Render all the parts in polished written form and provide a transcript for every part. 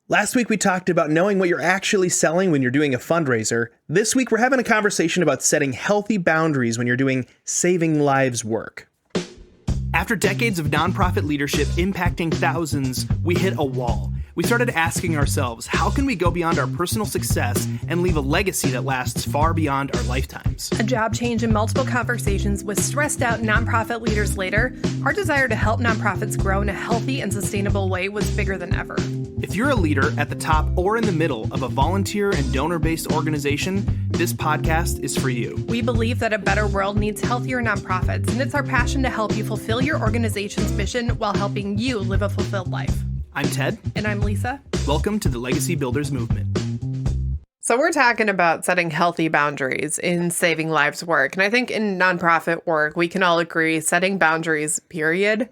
Last week we talked about knowing what you're actually selling when you're doing a fundraiser. This week we're having a conversation about setting healthy boundaries when you're doing saving lives work. After decades of nonprofit leadership impacting thousands, we hit a wall. We started asking ourselves, how can we go beyond our personal success and leave a legacy that lasts far beyond our lifetimes? A job change and multiple conversations with stressed out nonprofit leaders later, our desire to help nonprofits grow in a healthy and sustainable way was bigger than ever. If you're a leader at the top or in the middle of a volunteer and donor-based organization, this podcast is for you. We believe that a better world needs healthier nonprofits, and it's our passion to help you fulfill your organization's mission while helping you live a fulfilled life. I'm Ted. And I'm Lisa. Welcome to the Legacy Builders Movement. So we're talking about setting healthy boundaries in saving lives work. And I think in nonprofit work, we can all agree setting boundaries, period,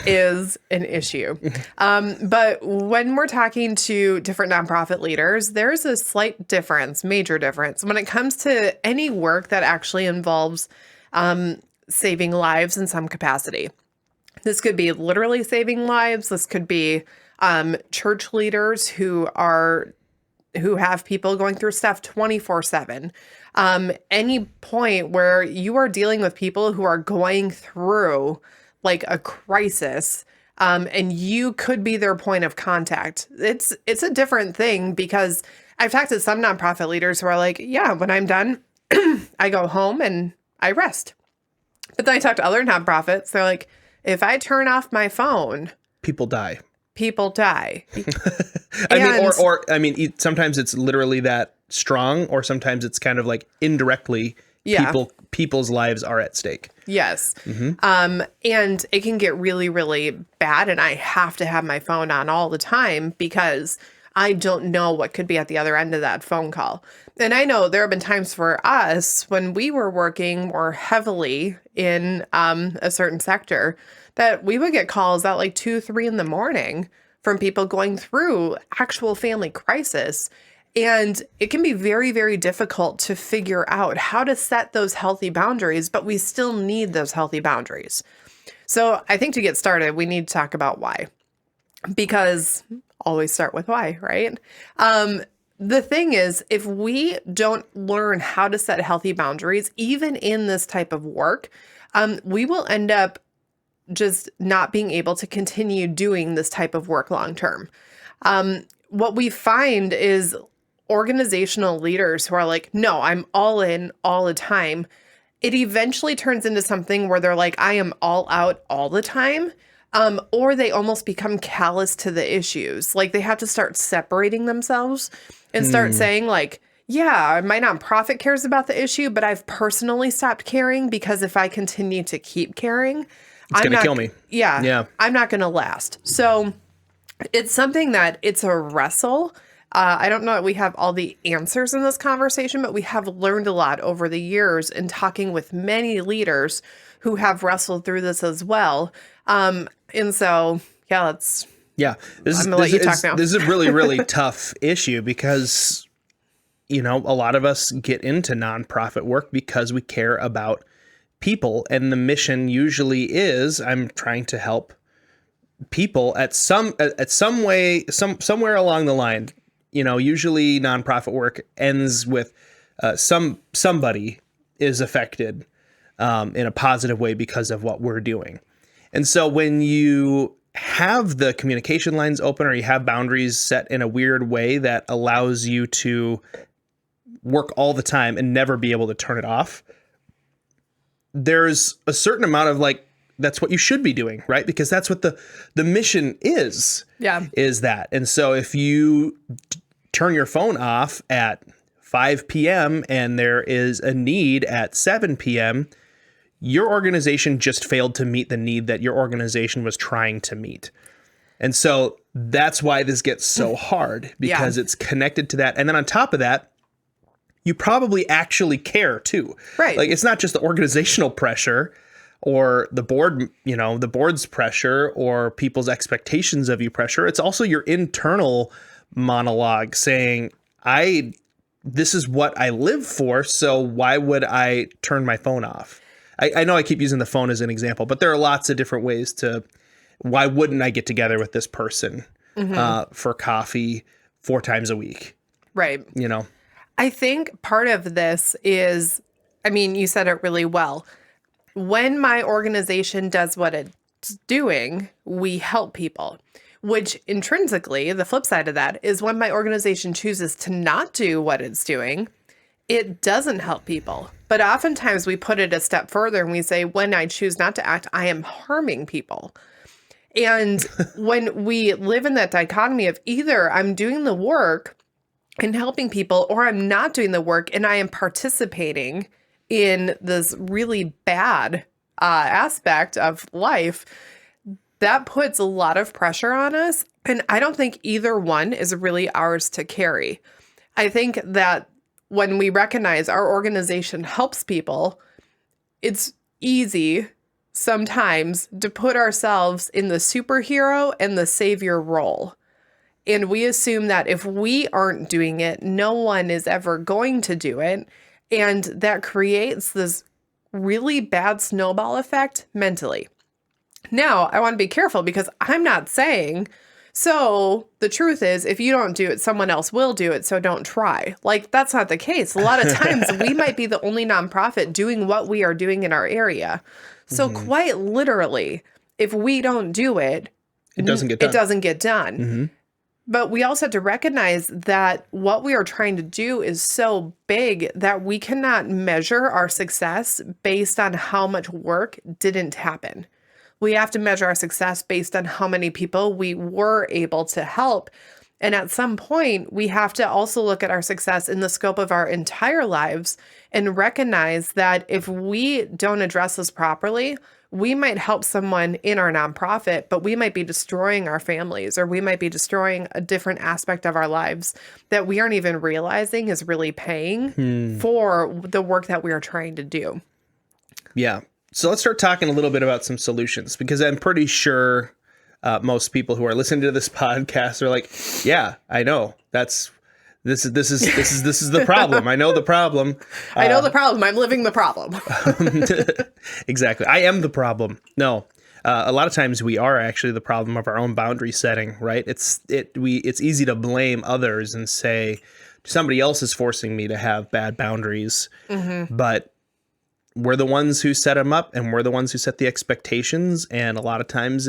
is an issue. But when we're talking to different nonprofit leaders, there's a slight difference, major difference, when it comes to any work that actually involves saving lives in some capacity. This could be literally saving lives. This could be church leaders who have people going through stuff 24/7. Any point where you are dealing with people who are going through like a crisis, and you could be their point of contact. It's a different thing because I've talked to some nonprofit leaders who are like, yeah, when I'm done, I go home and I rest. But then I talk to other nonprofits. They're like, if I turn off my phone, people die. Sometimes it's literally that strong, or sometimes it's kind of like indirectly people's lives are at stake. Yes. Mm-hmm. And it can get really, really bad. And I have to have my phone on all the time because I don't know what could be at the other end of that phone call. And I know there have been times for us when we were working more heavily in a certain sector that we would get calls at like 2, 3 in the morning from people going through actual family crisis. And it can be very, very difficult to figure out how to set those healthy boundaries, but we still need those healthy boundaries. So I think to get started, we need to talk about why. Because always start with why, right? The thing is, if we don't learn how to set healthy boundaries, even in this type of work, we will end up just not being able to continue doing this type of work long term. What we find is organizational leaders who are like, no, I'm all in all the time. It eventually turns into something where they're like, I am all out all the time. Or they almost become callous to the issues. Like they have to start separating themselves and start saying like, yeah, my nonprofit cares about the issue, but I've personally stopped caring because if I continue to keep caring, it's going to kill me. Yeah. I'm not going to last. So it's something that it's a wrestle. I don't know that we have all the answers in this conversation, but we have learned a lot over the years in talking with many leaders who have wrestled through this as well. And so, this is a really, really tough issue because, a lot of us get into nonprofit work because we care about people, and the mission usually is I'm trying to help people at some way, somewhere along the line. Usually nonprofit work ends with somebody is affected in a positive way because of what we're doing. And so when you have the communication lines open or you have boundaries set in a weird way that allows you to work all the time and never be able to turn it off, there's a certain amount of like, that's what you should be doing, right? Because that's what the mission is. Yeah. Is that. And so if you turn your phone off at 5 p.m. and there is a need at 7 p.m., your organization just failed to meet the need that your organization was trying to meet. And so that's why this gets so hard, because it's connected to that. And then on top of that, you probably actually care too. Right. Like it's not just the organizational pressure or the board, the board's pressure or people's expectations of you pressure. It's also your internal monologue saying, this is what I live for. So why would I turn my phone off? I know I keep using the phone as an example, but there are lots of different ways to, why wouldn't I get together with this person? for coffee 4 times a week. Right. You know? I think part of this is, I mean, you said it really well. When my organization does what it's doing, we help people, which intrinsically, the flip side of that is when my organization chooses to not do what it's doing, it doesn't help people. But oftentimes we put it a step further and we say, when I choose not to act, I am harming people. And when we live in that dichotomy of either I'm doing the work and helping people, or I'm not doing the work and I am participating in this really bad aspect of life, that puts a lot of pressure on us. And I don't think either one is really ours to carry. I think that when we recognize our organization helps people, it's easy sometimes to put ourselves in the superhero and the savior role. And we assume that if we aren't doing it, no one is ever going to do it. And that creates this really bad snowball effect mentally. Now, I want to be careful because I'm not saying, so the truth is, if you don't do it, someone else will do it, so don't try. Like, that's not the case. A lot of times we might be the only nonprofit doing what we are doing in our area. So quite literally, if we don't do it, it doesn't get done. It doesn't get done. But we also have to recognize that what we are trying to do is so big that we cannot measure our success based on how much work didn't happen. We have to measure our success based on how many people we were able to help. And at some point, we have to also look at our success in the scope of our entire lives and recognize that if we don't address this properly, we might help someone in our nonprofit, but we might be destroying our families, or we might be destroying a different aspect of our lives that we aren't even realizing is really paying for the work that we are trying to do. Yeah. So let's start talking a little bit about some solutions, because I'm pretty sure most people who are listening to this podcast are like, yeah, I know this is the problem. I know the problem. I know the problem. I'm living the problem. Exactly. I am the problem. No, a lot of times we are actually the problem of our own boundary setting, right? It's easy to blame others and say somebody else is forcing me to have bad boundaries, but we're the ones who set them up, and we're the ones who set the expectations. And a lot of times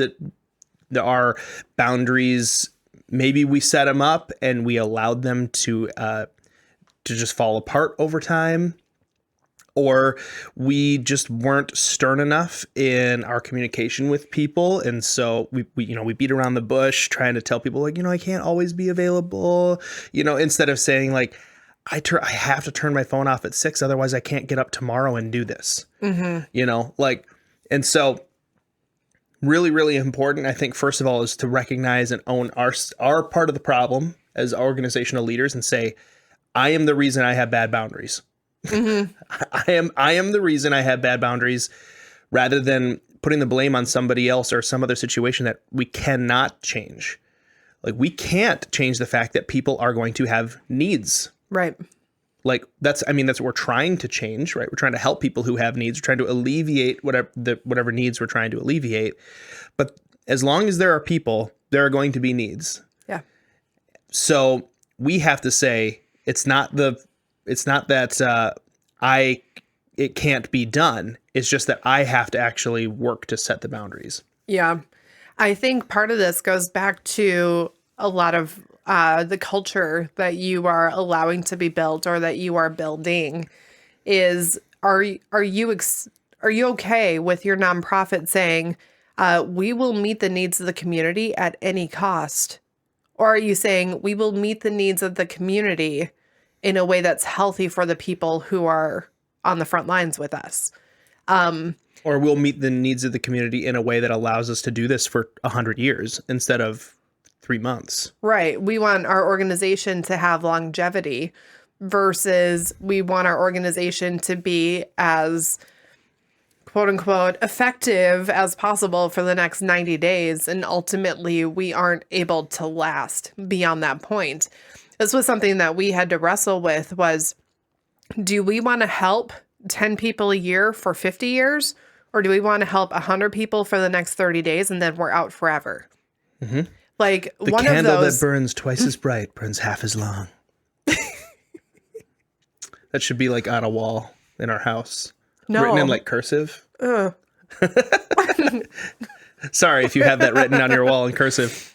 there are boundaries. Maybe we set them up and we allowed them to just fall apart over time, or we just weren't stern enough in our communication with people. And so we beat around the bush trying to tell people, like, I can't always be available, instead of saying, like, I have to turn my phone off at 6, otherwise I can't get up tomorrow and do this. And so really, really important, I think, first of all, is to recognize and own our part of the problem as organizational leaders and say, I am the reason I have bad boundaries. I am the reason I have bad boundaries, rather than putting the blame on somebody else or some other situation that we cannot change. Like, we can't change the fact that people are going to have needs. Right. Like, that's what we're trying to change, right? We're trying to help people who have needs. We're trying to alleviate whatever needs we're trying to alleviate. But as long as there are people, there are going to be needs. Yeah. So we have to say, it's not that it can't be done. It's just that I have to actually work to set the boundaries. Yeah. I think part of this goes back to a lot of the culture that you are allowing to be built, or that you are building, is are you okay with your nonprofit saying, we will meet the needs of the community at any cost? Or are you saying we will meet the needs of the community in a way that's healthy for the people who are on the front lines with us? Or we'll meet the needs of the community in a way that allows us to do this for 100 years instead of 3 months. Right. We want our organization to have longevity, versus we want our organization to be as, quote unquote, effective as possible for the next 90 days. And ultimately, we aren't able to last beyond that point. This was something that we had to wrestle with, was, do we want to help 10 people a year for 50 years? Or do we want to help 100 people for the next 30 days and then we're out forever? Like the one candle of those that burns twice as bright burns half as long. That should be like on a wall in our house. No. Written in like cursive. Sorry if you have that written on your wall in cursive.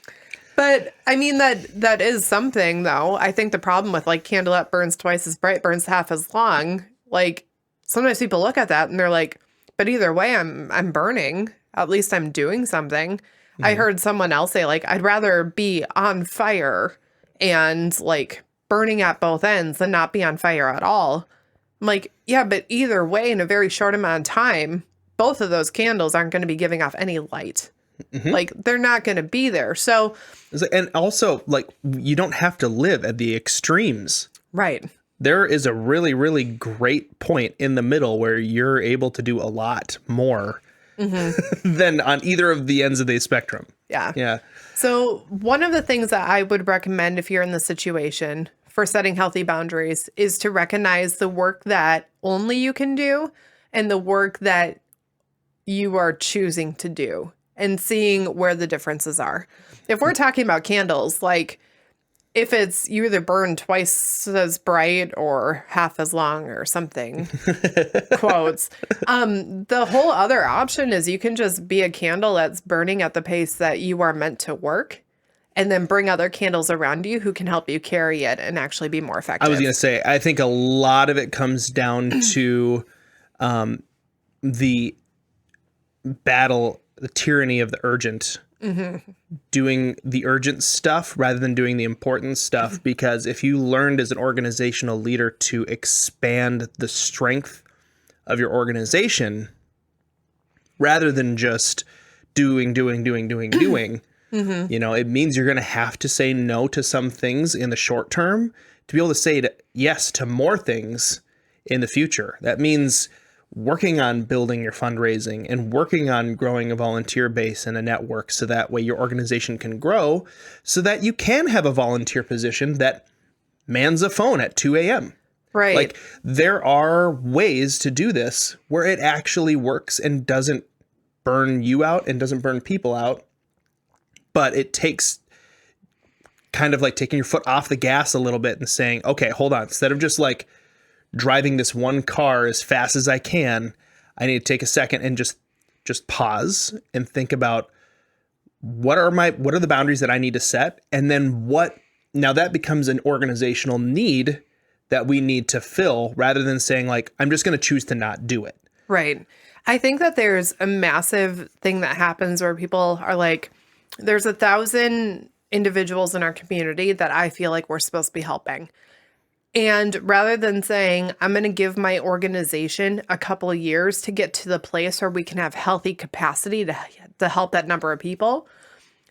But I mean, that is something, though. I think the problem with like candle that burns twice as bright, burns half as long. Like sometimes people look at that and they're like, but either way, I'm burning. At least I'm doing something. Mm-hmm. I heard someone else say like, I'd rather be on fire and like burning at both ends than not be on fire at all. I'm like, yeah, but either way, in a very short amount of time, both of those candles aren't going to be giving off any light. Mm-hmm. Like they're not going to be there. So, and also like you don't have to live at the extremes. Right. There is a really, really great point in the middle where you're able to do a lot more than on either of the ends of the spectrum. Yeah. Yeah. So one of the things that I would recommend if you're in the situation for setting healthy boundaries is to recognize the work that only you can do and the work that you are choosing to do and seeing where the differences are. If we're talking about candles, like if it's you either burn twice as bright or half as long or something, quotes, the whole other option is you can just be a candle that's burning at the pace that you are meant to work and then bring other candles around you who can help you carry it and actually be more effective. I was going to say, I think a lot of it comes down to the battle, the tyranny of the urgent, doing the urgent stuff rather than doing the important stuff. Because if you learned as an organizational leader to expand the strength of your organization rather than just doing, you know, it means you're going to have to say no to some things in the short term to be able to say yes to more things in the future. That means working on building your fundraising and working on growing a volunteer base and a network so that way your organization can grow so that you can have a volunteer position that mans a phone at 2 a.m. Right. Like there are ways to do this where it actually works and doesn't burn you out and doesn't burn people out. But it takes kind of like taking your foot off the gas a little bit and saying, okay, hold on. Instead of just like driving this one car as fast as I can, I need to take a second and just pause and think about what are the boundaries that I need to set? And then now that becomes an organizational need that we need to fill rather than saying like, I'm just going to choose to not do it. Right. I think that there's a massive thing that happens where people are like, there's 1,000 individuals in our community that I feel like we're supposed to be helping. And rather than saying, I'm going to give my organization a couple of years to get to the place where we can have healthy capacity to help that number of people,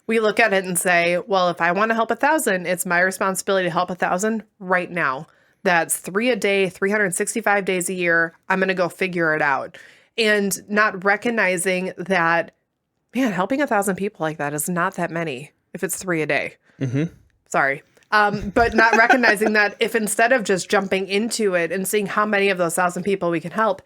we look at it and say, well, if I want to help 1,000, it's my responsibility to help 1,000 right now. That's 3 a day, 365 days a year. I'm going to go figure it out. And not recognizing that, man, helping 1,000 people like that is not that many if it's 3 a day. Sorry. But not recognizing that if instead of just jumping into it and seeing how many of those 1,000 people we can help,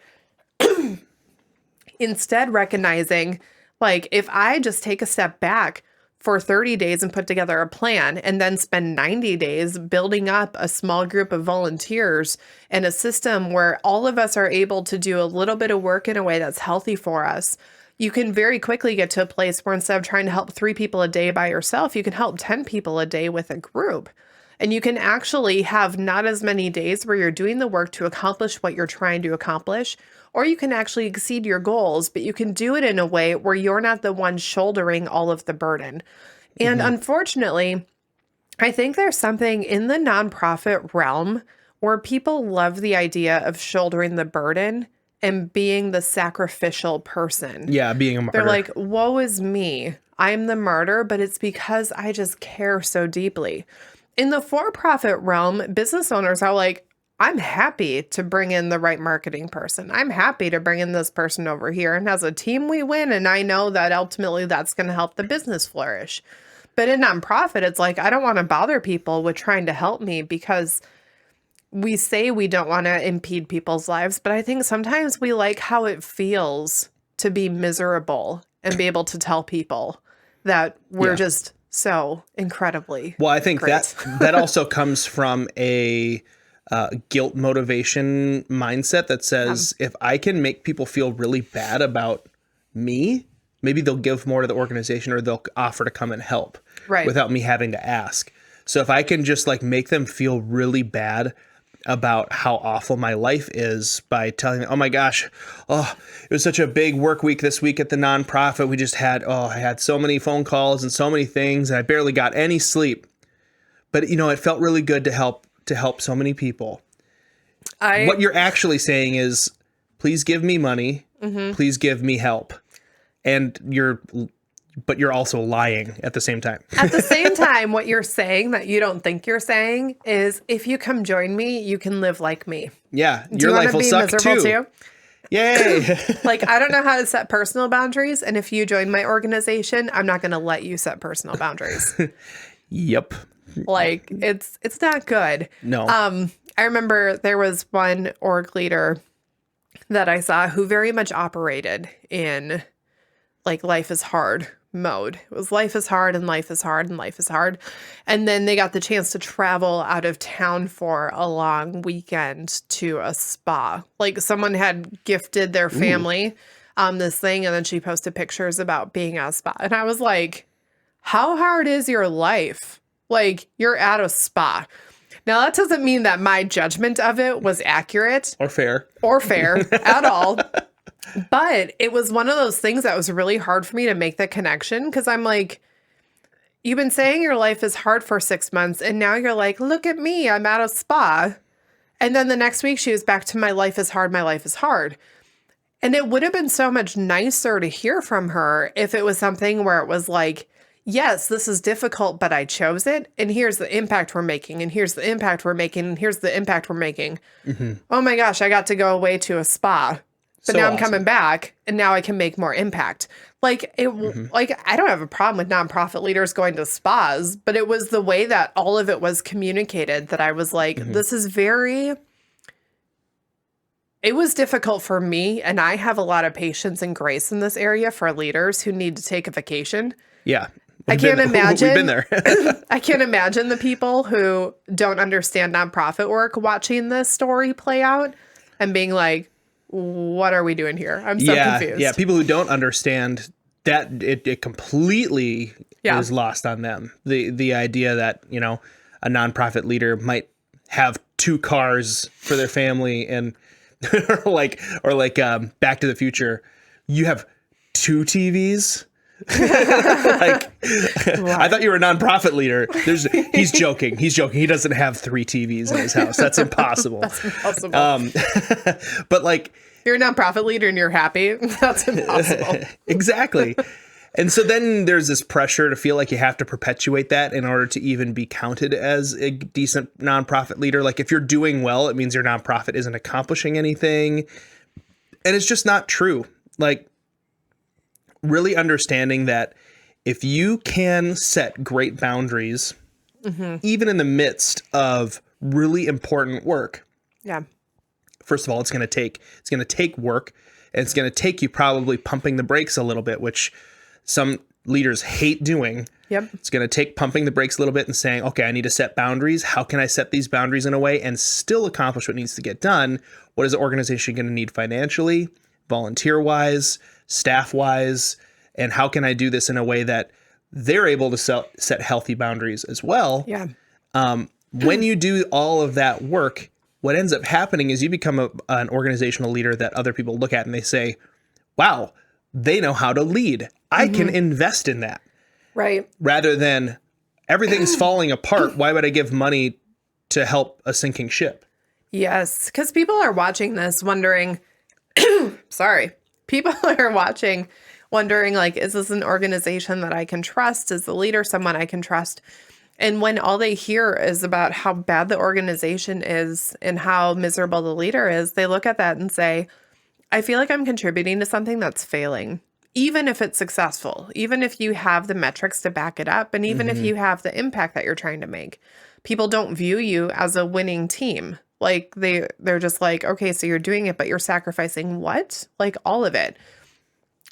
instead recognizing like if I just take a step back for 30 days and put together a plan and then spend 90 days building up a small group of volunteers and a system where all of us are able to do a little bit of work in a way that's healthy for us, you can very quickly get to a place where instead of trying to help 3 people a day by yourself, you can help 10 people a day with a group. And you can actually have not as many days where you're doing the work to accomplish what you're trying to accomplish, or you can actually exceed your goals, but you can do it in a way where you're not the one shouldering all of the burden. And unfortunately, I think there's something in the nonprofit realm where people love the idea of shouldering the burden and being the sacrificial person. Yeah, being a martyr. They're like, woe is me. I'm the martyr, but it's because I just care so deeply. In the for-profit realm, business owners are like, I'm happy to bring in the right marketing person. I'm happy to bring in this person over here. And as a team, we win. And I know that ultimately that's going to help the business flourish. But in nonprofit, it's like, I don't want to bother people with trying to help me because we say we don't want to impede people's lives, but I think sometimes we like how it feels to be miserable and be able to tell people that we're just so incredibly Well, I think great. that also comes from a guilt motivation mindset that says if I can make people feel really bad about me, maybe they'll give more to the organization or they'll offer to come and help without me having to ask. So if I can just like make them feel really bad about how awful my life is by telling them, oh my gosh, it was such a big work week this week at the nonprofit. We just had, I had so many phone calls and so many things and I barely got any sleep. But, it felt really good to help so many people. What you're actually saying is, please give me money. Mm-hmm. Please give me help. And but you're also lying at the same time. At the same time, what you're saying that you don't think you're saying is, if you come join me, you can live like me. Yeah, your life will suck too. Yay! Like, I don't know how to set personal boundaries, and if you join my organization, I'm not going to let you set personal boundaries. Yep. Like, it's not good. No. I remember there was one org leader that I saw who very much operated in like life is hard mode. It was life is hard and life is hard and life is hard. And then they got the chance to travel out of town for a long weekend to a spa. Like, someone had gifted their family this thing, and then she posted pictures about being at a spa. And I was like, how hard is your life? Like, you're at a spa. Now, that doesn't mean that my judgment of it was accurate. Or fair at all. But it was one of those things that was really hard for me to make the connection, because I'm like, you've been saying your life is hard for 6 months, and now you're like, look at me, I'm at a spa. And then the next week she was back to my life is hard, my life is hard. And it would have been so much nicer to hear from her if it was something where it was like, yes, this is difficult, but I chose it. And here's the impact we're making. And here's the impact we're making. And here's the impact we're making. Mm-hmm. Oh my gosh, I got to go away to a spa. But so now I'm coming back, and now I can make more impact. Like, like, I don't have a problem with nonprofit leaders going to spas, but it was the way that all of it was communicated that I was like, this is it was difficult for me. And I have a lot of patience and grace in this area for leaders who need to take a vacation. Yeah. I can't imagine. We've been there. I can't imagine the people who don't understand nonprofit work watching this story play out and being like, what are we doing here? I'm so confused. Yeah, people who don't understand that it completely is lost on them. The idea that, a nonprofit leader might have 2 cars for their family and or like Back to the Future, you have 2 TVs. Like, I thought you were a nonprofit leader. He's joking. He doesn't have 3 TVs in his house. That's impossible. That's impossible. But like, you're a nonprofit leader and you're happy. That's impossible. Exactly. And so then there's this pressure to feel like you have to perpetuate that in order to even be counted as a decent nonprofit leader. Like, if you're doing well, it means your nonprofit isn't accomplishing anything. And it's just not true. Like, really understanding that if you can set great boundaries, even in the midst of really important work. Yeah. First of all, it's going to take work, and it's going to take you probably pumping the brakes a little bit, which some leaders hate doing. Yep. It's going to take pumping the brakes a little bit and saying, okay, I need to set boundaries. How can I set these boundaries in a way and still accomplish what needs to get done? What is the organization going to need financially, volunteer-wise, staff-wise? And how can I do this in a way that they're able to set healthy boundaries as well? Yeah. When you do all of that work, what ends up happening is you become an organizational leader that other people look at and they say, wow, they know how to lead. I can invest in that. Right. Rather than everything's falling apart. Why would I give money to help a sinking ship? Yes. Because people are watching this wondering, people are watching wondering, like, is this an organization that I can trust? Is the leader someone I can trust? And when all they hear is about how bad the organization is and how miserable the leader is, they look at that and say, I feel like I'm contributing to something that's failing, even if it's successful, even if you have the metrics to back it up, and even if you have the impact that you're trying to make. People don't view you as a winning team. Like, they're just like, okay, so you're doing it, but you're sacrificing what? Like, all of it.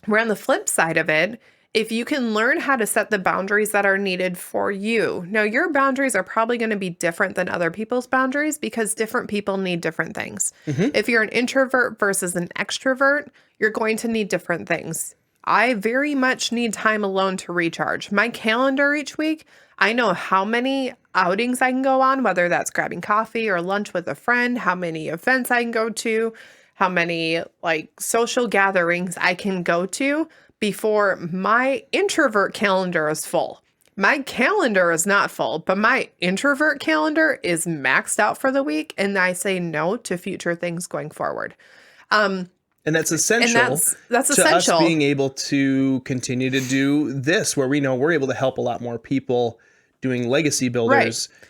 Where on the flip side of it, if you can learn how to set the boundaries that are needed for you. Now, your boundaries are probably going to be different than other people's boundaries because different people need different things. If you're an introvert versus an extrovert, you're going to need different things. I very much need time alone to recharge. My calendar each week, I know how many outings I can go on, whether that's grabbing coffee or lunch with a friend, how many events I can go to, how many like social gatherings I can go to before my introvert calendar is full. My calendar is not full, but my introvert calendar is maxed out for the week, and I say no to future things going forward. And that's essential. And that's to essential. Us being able to continue to do this, where we know we're able to help a lot more people doing legacy builders. Right.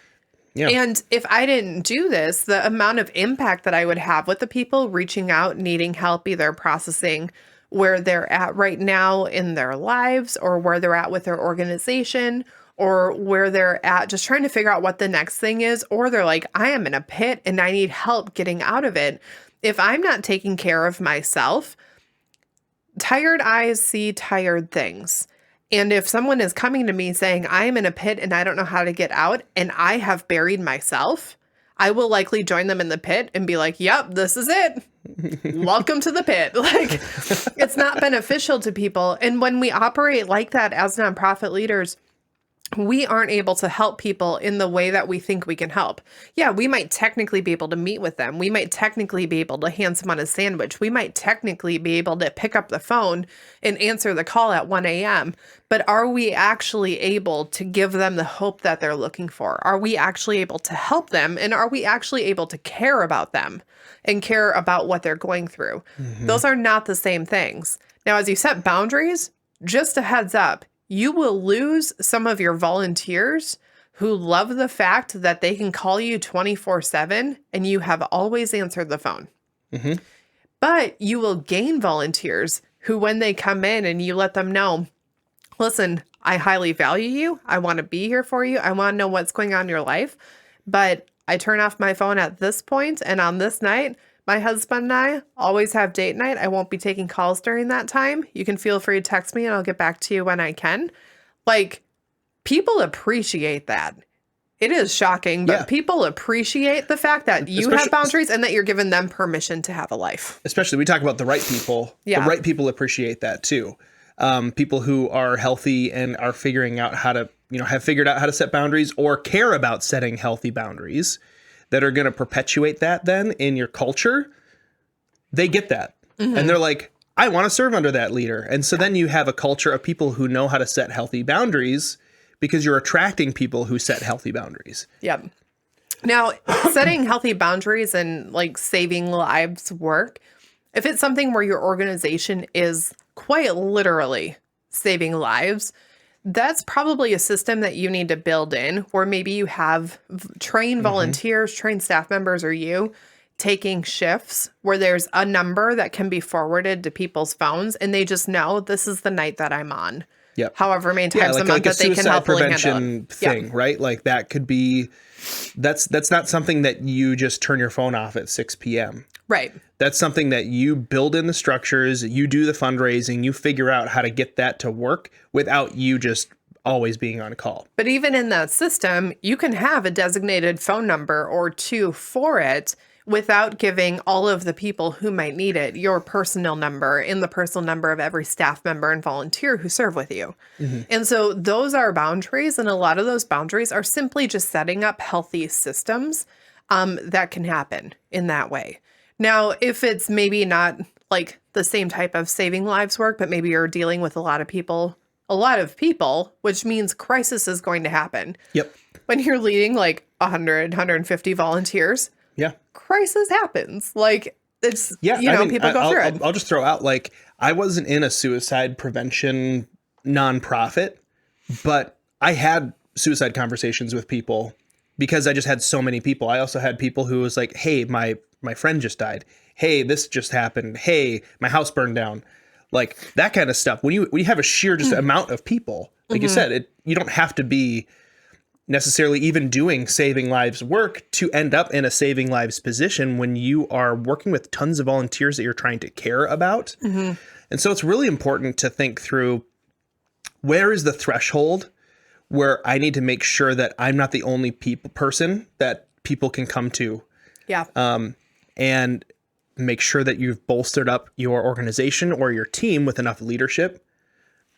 Yeah. And if I didn't do this, the amount of impact that I would have with the people reaching out, needing help, either processing where they're at right now in their lives or where they're at with their organization or where they're at just trying to figure out what the next thing is, or they're like, I am in a pit and I need help getting out of it. If I'm not taking care of myself, tired eyes see tired things. And if someone is coming to me saying, I am in a pit and I don't know how to get out, and I have buried myself, I will likely join them in the pit and be like, yep, this is it. Welcome to the pit. Like, it's not beneficial to people. And when we operate like that as nonprofit leaders, we aren't able to help people in the way that we think we can help. Yeah, we might technically be able to meet with them. We might technically be able to hand someone a sandwich. We might technically be able to pick up the phone and answer the call at 1 a.m. But are we actually able to give them the hope that they're looking for? Are we actually able to help them? And are we actually able to care about them and care about what they're going through? Those are not the same things. Now, as you set boundaries, just a heads up, you will lose some of your volunteers who love the fact that they can call you 24/7 and you have always answered the phone. But you will gain volunteers who, when they come in and you let them know, listen, I highly value you. I want to be here for you. I want to know what's going on in your life. But I turn off my phone at this point, and on this night, my husband and I always have date night. I won't be taking calls during that time. You can feel free to text me and I'll get back to you when I can. Like, people appreciate that. It is shocking, but people appreciate the fact that you have boundaries and that you're giving them permission to have a life. Especially, we talk about the right people. Yeah. The right people appreciate that too. People who are healthy and are figuring out how to, have figured out how to set boundaries or care about setting healthy boundaries that are going to perpetuate that then in your culture, they get that. And they're like, I want to serve under that leader. And so then you have a culture of people who know how to set healthy boundaries because you're attracting people who set healthy boundaries. Yep. Now, setting healthy boundaries and like saving lives work, if it's something where your organization is quite literally saving lives, that's probably a system that you need to build in, where maybe you have trained volunteers, trained staff members, or you taking shifts where there's a number that can be forwarded to people's phones and they just know this is the night that I'm on. Yep. However many times a month that they can help prevention thing, right? Like that could be, that's not something that you just turn your phone off at 6 p.m. Right. That's something that you build in the structures, you do the fundraising, you figure out how to get that to work without you just always being on call. But even in that system, you can have a designated phone number or two for it without giving all of the people who might need it your personal number and the personal number of every staff member and volunteer who serve with you. And so those are boundaries. And a lot of those boundaries are simply just setting up healthy systems that can happen in that way. Now, if it's maybe not like the same type of saving lives work, but maybe you're dealing with a lot of people, which means crisis is going to happen. Yep. When you're leading like 100, 150 volunteers, crisis happens. Like it's, people go through it. I'll just throw out, like, I wasn't in a suicide prevention nonprofit, but I had suicide conversations with people because I just had so many people. I also had people who was like, hey, my friend just died. Hey, this just happened. Hey, my house burned down. Like that kind of stuff. When you have a sheer just amount of people, like you said, you don't have to be necessarily even doing saving lives work to end up in a saving lives position when you are working with tons of volunteers that you're trying to care about. And so it's really important to think through where is the threshold where I need to make sure that I'm not the only person that people can come to. Yeah. And make sure that you've bolstered up your organization or your team with enough leadership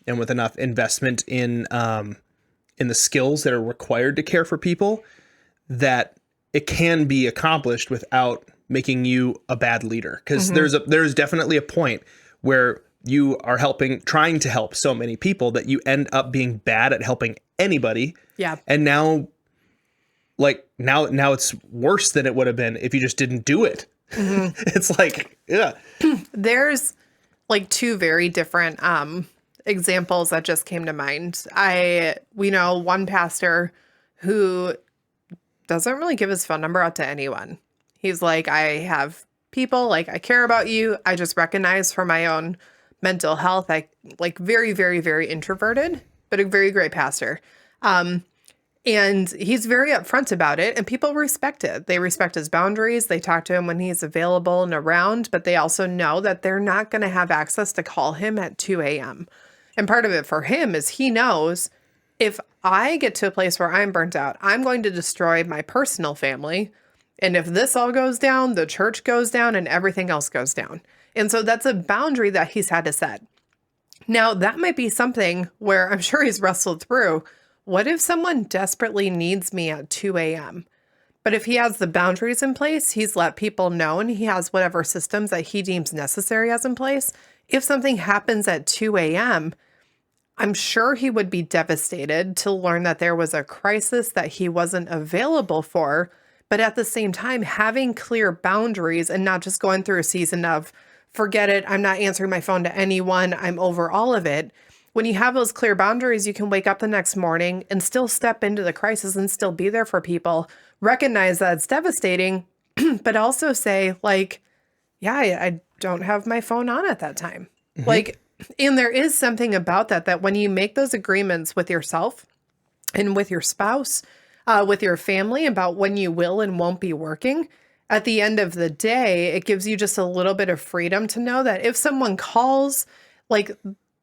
and with enough investment in the skills that are required to care for people, that it can be accomplished without making you a bad leader. Because there's definitely a point where you are trying to help so many people that you end up being bad at helping anybody. Yeah. And now it's worse than it would have been if you just didn't do it. It's like, yeah. There's like two very different examples that just came to mind. We know one pastor who doesn't really give his phone number out to anyone. He's like, I have people, like, I care about you. I just recognize for my own mental health, I like very, very, very introverted, but a very great pastor. And he's very upfront about it, and people respect it. They respect his boundaries. They talk to him when he's available and around, but they also know that they're not going to have access to call him at 2 a.m. And part of it for him is he knows, if I get to a place where I'm burnt out, I'm going to destroy my personal family. And if this all goes down, the church goes down and everything else goes down. And so that's a boundary that he's had to set. Now, that might be something where I'm sure he's wrestled through. What if someone desperately needs me at 2 a.m.? But if he has the boundaries in place, he's let people know, and he has whatever systems that he deems necessary as in place. If something happens at 2 a.m., I'm sure he would be devastated to learn that there was a crisis that he wasn't available for. But at the same time, having clear boundaries and not just going through a season of, forget it, I'm not answering my phone to anyone, I'm over all of it. When you have those clear boundaries, you can wake up the next morning and still step into the crisis and still be there for people. Recognize that it's devastating, but also say, like, yeah, I don't have my phone on at that time. Mm-hmm. Like, and there is something about that when you make those agreements with yourself and with your spouse, with your family about when you will and won't be working, at the end of the day, it gives you just a little bit of freedom to know that if someone calls, like,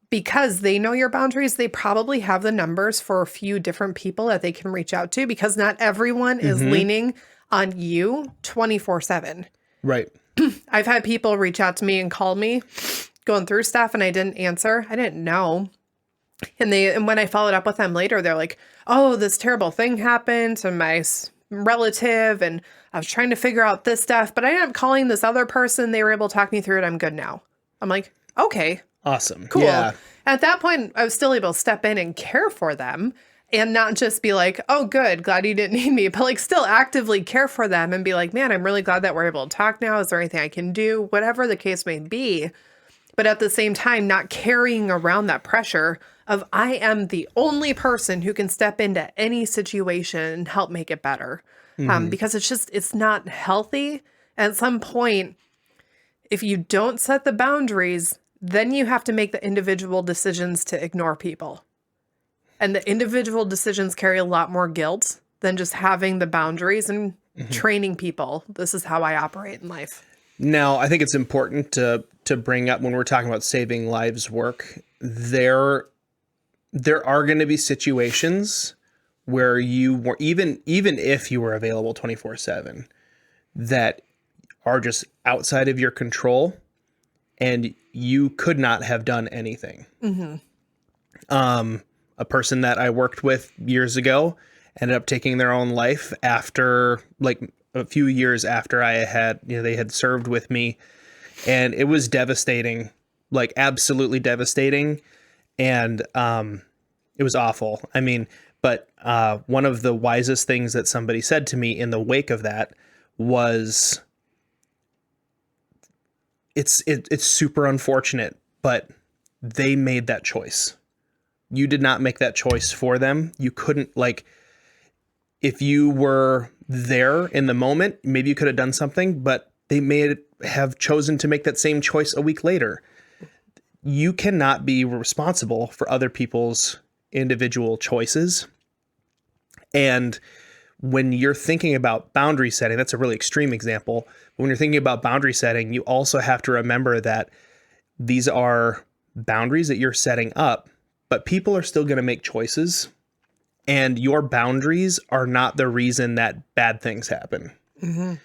because they know your boundaries, they probably have the numbers for a few different people that they can reach out to, because not everyone is leaning on you 24/7. Right. I've had people reach out to me and call me going through stuff, and I didn't answer. I didn't know. And when I followed up with them later, they're like, oh, this terrible thing happened to my relative, and I was trying to figure out this stuff, but I ended up calling this other person. They were able to talk me through it. I'm good now. I'm like, okay. Awesome. Cool. Yeah. At that point, I was still able to step in and care for them and not just be like, oh, good, glad you didn't need me, but like still actively care for them and be like, man, I'm really glad that we're able to talk now. Is there anything I can do? Whatever the case may be. But at the same time, not carrying around that pressure of, I am the only person who can step into any situation and help make it better. Because it's not healthy. At some point, if you don't set the boundaries, then you have to make the individual decisions to ignore people. And the individual decisions carry a lot more guilt than just having the boundaries and training people. This is how I operate in life. Now, I think it's important to bring up, when we're talking about saving lives work, there are going to be situations where you were, even if you were available 24/7, that are just outside of your control, and you could not have done anything. A person that I worked with years ago ended up taking their own life after, like, a few years after they had served with me, and it was devastating, like absolutely devastating. And it was awful. I mean, but one of the wisest things that somebody said to me in the wake of that was, it's super unfortunate, but they made that choice. You did not make that choice for them. You couldn't, like, if you were there in the moment, maybe you could have done something, but they may have chosen to make that same choice a week later. You cannot be responsible for other people's individual choices. And when you're thinking about boundary setting, that's a really extreme example. When you're thinking about boundary setting, you also have to remember that these are boundaries that you're setting up, but people are still going to make choices, and your boundaries are not the reason that bad things happen. Mm-hmm.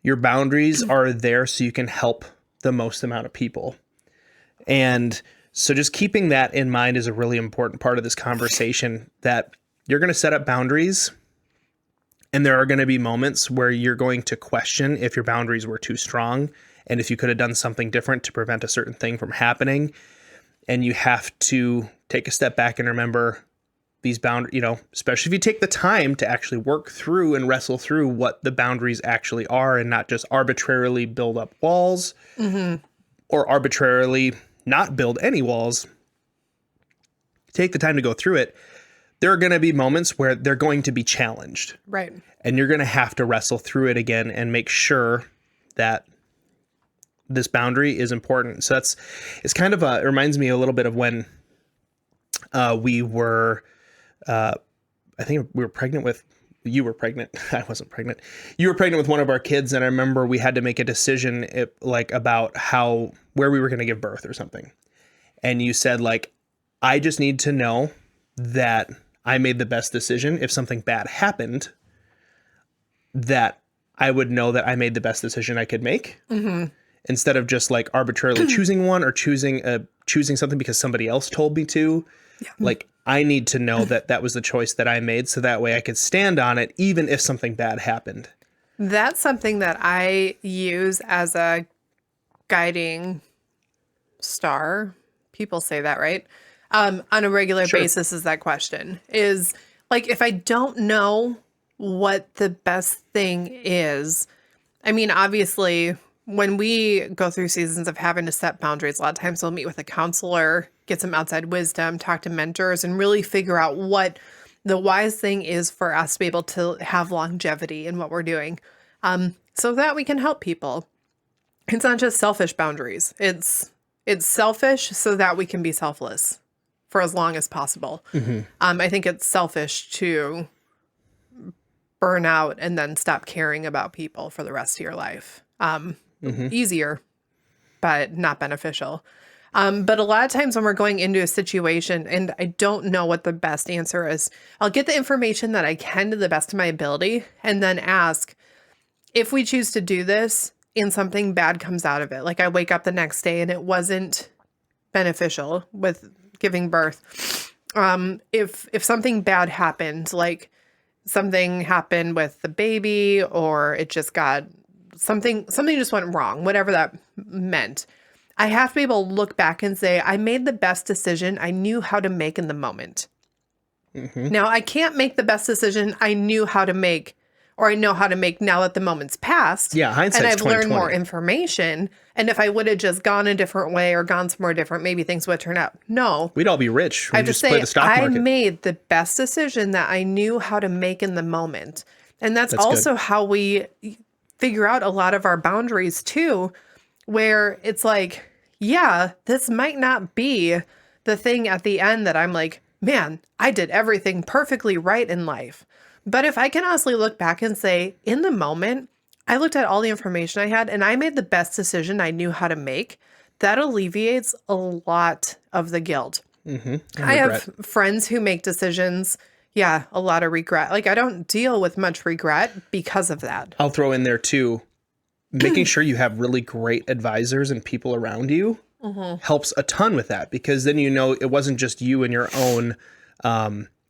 Your boundaries are there so you can help the most amount of people. And so just keeping that in mind is a really important part of this conversation, that you're going to set up boundaries, and there are going to be moments where you're going to question if your boundaries were too strong and if you could have done something different to prevent a certain thing from happening. And you have to take a step back and remember these boundaries, especially if you take the time to actually work through and wrestle through what the boundaries actually are, and not just arbitrarily build up walls or arbitrarily not build any walls. Take the time to go through it. There are going to be moments where they're going to be challenged. Right. And you're going to have to wrestle through it again and make sure that this boundary is important. So it's kind of it reminds me a little bit of when we were, I think we were pregnant with, you were pregnant. I wasn't pregnant. You were pregnant with one of our kids. And I remember we had to make a decision about where we were going to give birth or something. And you said, I just need to know that I made the best decision. If something bad happened, that I would know that I made the best decision I could make. Mm-hmm. Instead of just arbitrarily choosing one or choosing something because somebody else told me to. Yeah. I need to know that that was the choice that I made, so that way I could stand on it even if something bad happened. That's something that I use as a guiding star. People say that, right? On a regular basis is that question. Is if I don't know what the best thing is, I mean, obviously, when we go through seasons of having to set boundaries, a lot of times we'll meet with a counselor, get some outside wisdom, talk to mentors, and really figure out what the wise thing is for us to be able to have longevity in what we're doing, so that we can help people. It's not just selfish boundaries. It's selfish so that we can be selfless for as long as possible. Mm-hmm. I think it's selfish to burn out and then stop caring about people for the rest of your life. Easier, but not beneficial. But a lot of times when we're going into a situation and I don't know what the best answer is, I'll get the information that I can to the best of my ability and then ask, if we choose to do this and something bad comes out of it, I wake up the next day and it wasn't beneficial with giving birth. If something bad happened, something happened with the baby, or it just got something just went wrong, whatever that meant, I have to be able to look back and say, I made the best decision I knew how to make in the moment. Mm-hmm. Now, I can't make the best decision I knew how to make, or I know how to make now that the moment's passed. Yeah, hindsight's 20/20. And I've learned more information. And if I would have just gone a different way or gone somewhere different, maybe things would turn out. No. We'd all be rich. I just say, I made the best decision that I knew how to make in the moment. And that's also good. How we figure out a lot of our boundaries too, where it's this might not be the thing at the end that I'm man, I did everything perfectly right in life. But if I can honestly look back and say, in the moment, I looked at all the information I had and I made the best decision I knew how to make, that alleviates a lot of the guilt. Mm-hmm. I have friends who make decisions. Yeah, a lot of regret. I don't deal with much regret because of that. I'll throw in there too, making sure you have really great advisors and people around you helps a ton with that, because then it wasn't just you and your own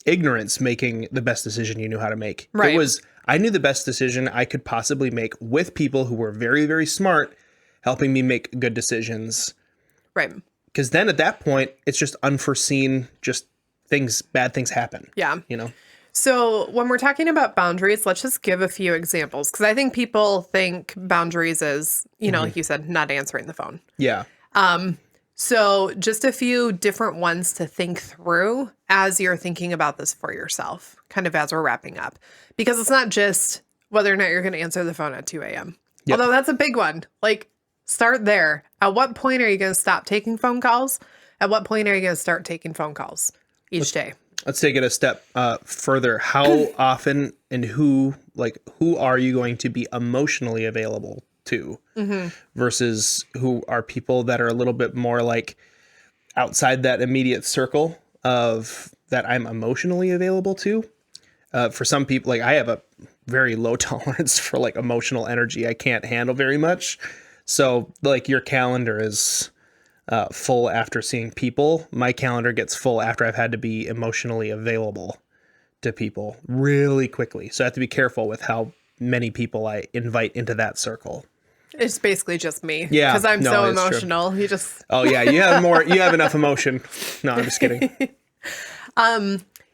ignorance making the best decision you knew how to make. Right. It was, I knew the best decision I could possibly make with people who were very, very smart, helping me make good decisions. Right. Because then at that point, it's just unforeseen, bad things happen. Yeah. So when we're talking about boundaries, let's just give a few examples, because I think people think boundaries is, like you said, not answering the phone. Yeah. So just a few different ones to think through as you're thinking about this for yourself, kind of as we're wrapping up, because it's not just whether or not you're going to answer the phone at 2 a.m. Yep. Although that's a big one. Start there. At what point are you going to stop taking phone calls? At what point are you going to start taking phone calls each day? Let's take it a step further. How often and who are you going to be emotionally available to versus who are people that are a little bit more outside that immediate circle of that I'm emotionally available to. For some people, like I have a very low tolerance for like emotional energy. I can't handle very much. So like your calendar is full after seeing people. My calendar gets full after I've had to be emotionally available to people really quickly. So I have to be careful with how many people I invite into that circle. It's basically just me. Yeah. Because I'm no, so it's emotional. True. You just. Oh, yeah. You have enough emotion. No, I'm just kidding.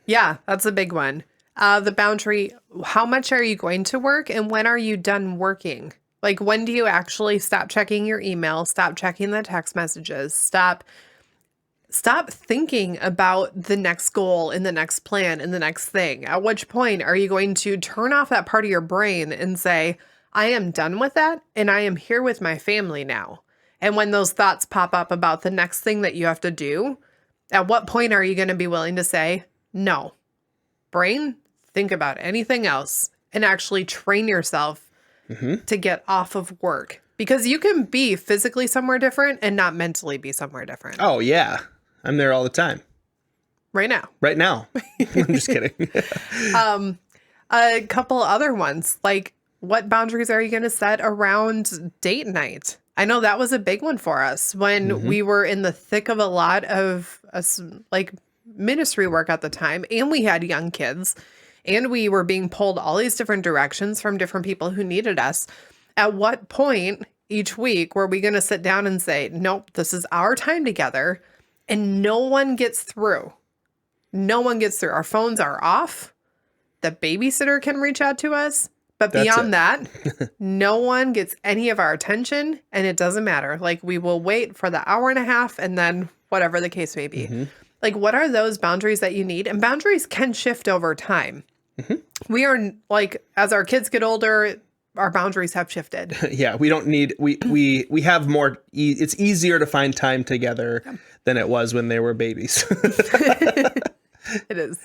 Yeah, that's a big one. The boundary, how much are you going to work and when are you done working? Like, when do you actually stop checking your email, stop checking the text messages, stop thinking about the next goal and the next plan and the next thing? At which point are you going to turn off that part of your brain and say, I am done with that and I am here with my family now? And when those thoughts pop up about the next thing that you have to do, at what point are you going to be willing to say, no, brain, think about anything else and actually train yourself to get off of work? Because you can be physically somewhere different and not mentally be somewhere different. Oh, yeah. I'm there all the time. Right now. Right now. I'm just kidding. A couple other ones, like what boundaries are you going to set around date night? I know that was a big one for us when we were in the thick of a lot of like ministry work at the time, and we had young kids, and we were being pulled all these different directions from different people who needed us. At what point each week were we going to sit down and say, nope, this is our time together, and no one gets through? No one gets through. Our phones are off. The babysitter can reach out to us. But beyond that, no one gets any of our attention, and it doesn't matter. Like, we will wait for the hour and a half and then whatever the case may be. Like, what are those boundaries that you need? And boundaries can shift over time. We are, like, as our kids get older, our boundaries have shifted. Yeah, we don't need, we have more, it's easier to find time together than it was when they were babies. It is.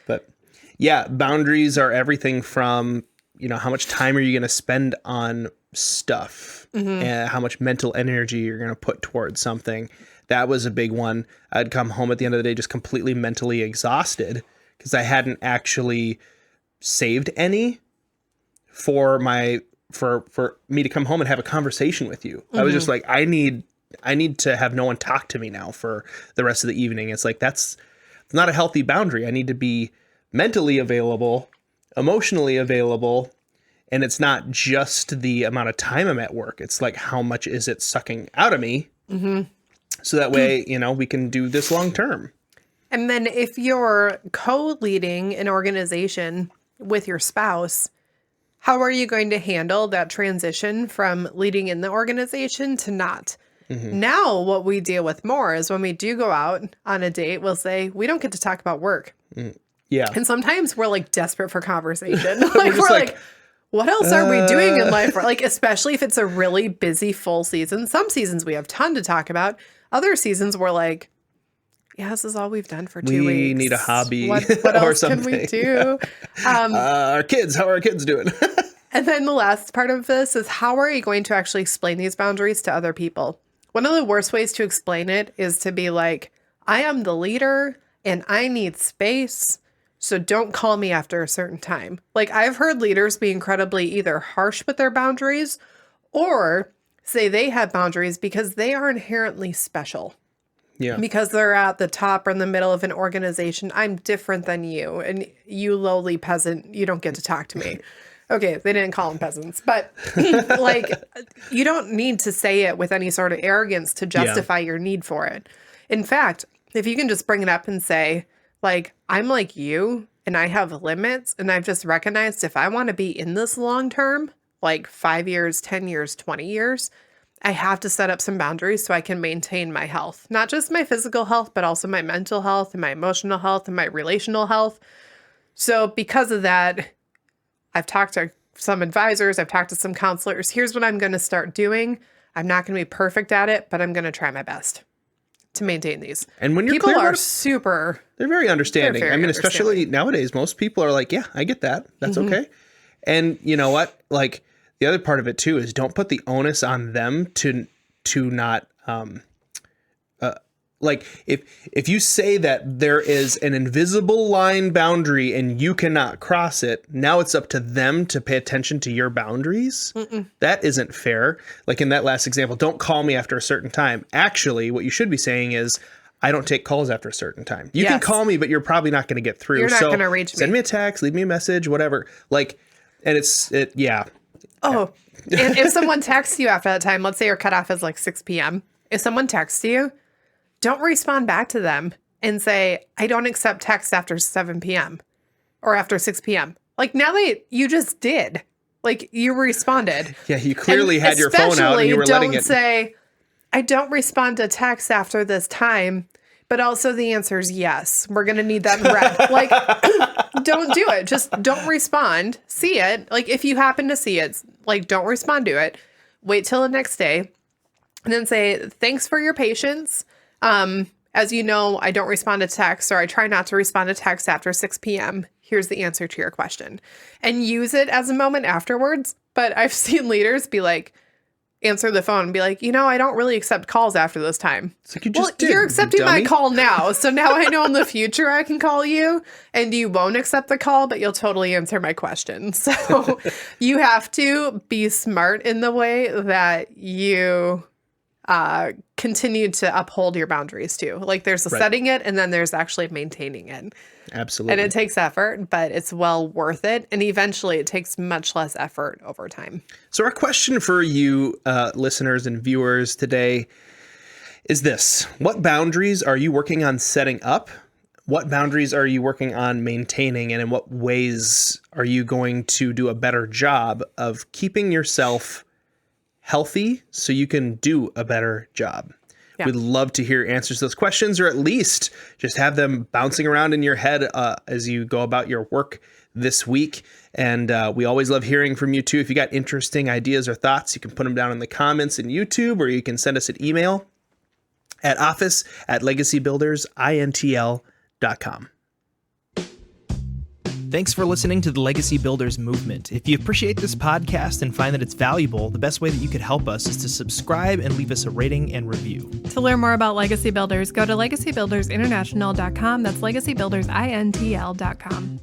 But yeah, boundaries are everything from, you know, how much time are you going to spend on stuff and how much mental energy you're going to put towards something. That was a big one. I'd come home at the end of the day just completely mentally exhausted because I hadn't actually saved any for me to come home and have a conversation with you. I was just like, I need to have no one talk to me now for the rest of the evening. It's like, that's not a healthy boundary. I need to be mentally available, emotionally available, and it's not just the amount of time I'm at work. It's like, how much is it sucking out of me? So that way, you know, we can do this long term. And then if you're co-leading an organization with your spouse, how are you going to handle that transition from leading in the organization to not? Now, what we deal with more is when we do go out on a date, we'll say, we don't get to talk about work. Yeah. And sometimes we're like desperate for conversation. Like we're like, what else are we doing in life? Like, especially if it's a really busy full season. Some seasons we have a ton to talk about. Other seasons we're like, yeah, this is all we've done for 2 weeks. We need a hobby what or else something. can we do? Our kids, how are our kids doing? And then the last part of this is, how are you going to actually explain these boundaries to other people? One of the worst ways to explain it is to be like, I am the leader and I need space, so don't call me after a certain time. Like, I've heard leaders be incredibly either harsh with their boundaries or say they have boundaries because they are inherently special. Yeah. Because they're at the top or in the middle of an organization. I'm different than you, and you lowly peasant, you don't get to talk to me. Okay, they didn't call them peasants, but like, you don't need to say it with any sort of arrogance to justify your need for it. In fact, if you can just bring it up and say, like, I'm like you and I have limits, and I've just recognized if I want to be in this long term, like 5 years, 10 years, 20 years, I have to set up some boundaries so I can maintain my health, not just my physical health, but also my mental health and my emotional health and my relational health. So because of that, I've talked to some advisors, I've talked to some counselors. Here's what I'm going to start doing. I'm not going to be perfect at it, but I'm going to try my best to maintain these. And when you're people clear are about it, super, they're very understanding. They're very I mean, especially understanding. nowadays, most people are like, yeah, I get that. That's okay. And you know what? Like, the other part of it too is don't put the onus on them to not Like if you say that there is an invisible line boundary and you cannot cross it, now it's up to them to pay attention to your boundaries. That isn't fair. Like in that last example, don't call me after a certain time. Actually, what you should be saying is, I don't take calls after a certain time. You can call me, but you're probably not going to get through. You're not going to reach me. Send me a text, leave me a message, whatever. Like, and yeah. Oh, and if someone texts you after that time, let's say your cutoff is like 6 p.m. If someone texts you, don't respond back to them and say, I don't accept texts after 7 p.m. or after 6 p.m. Like now you just did. Like you responded. Yeah, you clearly had your phone out and you were letting it. Don't say, I don't respond to texts after this time, but also the answer is yes. We're going to need that in red. Like, don't do it. Just don't respond. See it. Like if you happen to see it, like don't respond to it. Wait till the next day and then say, thanks for your patience. As you know, I don't respond to text, or I try not to respond to text after 6 p.m. Here's the answer to your question. And use it as a moment afterwards. But I've seen leaders be like, answer the phone and be like, I don't really accept calls after this time. It's like you just did, you're accepting my call now. So now I know in the future I can call you and you won't accept the call, but you'll totally answer my question. So you have to be smart in the way that you continue to uphold your boundaries too. Like there's setting it and then there's actually maintaining it. Absolutely. And it takes effort, but it's well worth it. And eventually it takes much less effort over time. So our question for you listeners and viewers today is this. What boundaries are you working on setting up? What boundaries are you working on maintaining? And in what ways are you going to do a better job of keeping yourself healthy so you can do a better job? Yeah. We'd love to hear answers to those questions, or at least just have them bouncing around in your head as you go about your work this week. And we always love hearing from you too. If you got interesting ideas or thoughts, you can put them down in the comments in YouTube, or you can send us an email at office@legacybuildersintl.com. Thanks for listening to the Legacy Builders Movement. If you appreciate this podcast and find that it's valuable, the best way that you could help us is to subscribe and leave us a rating and review. To learn more about Legacy Builders, go to legacybuildersinternational.com. That's legacybuildersintl.com.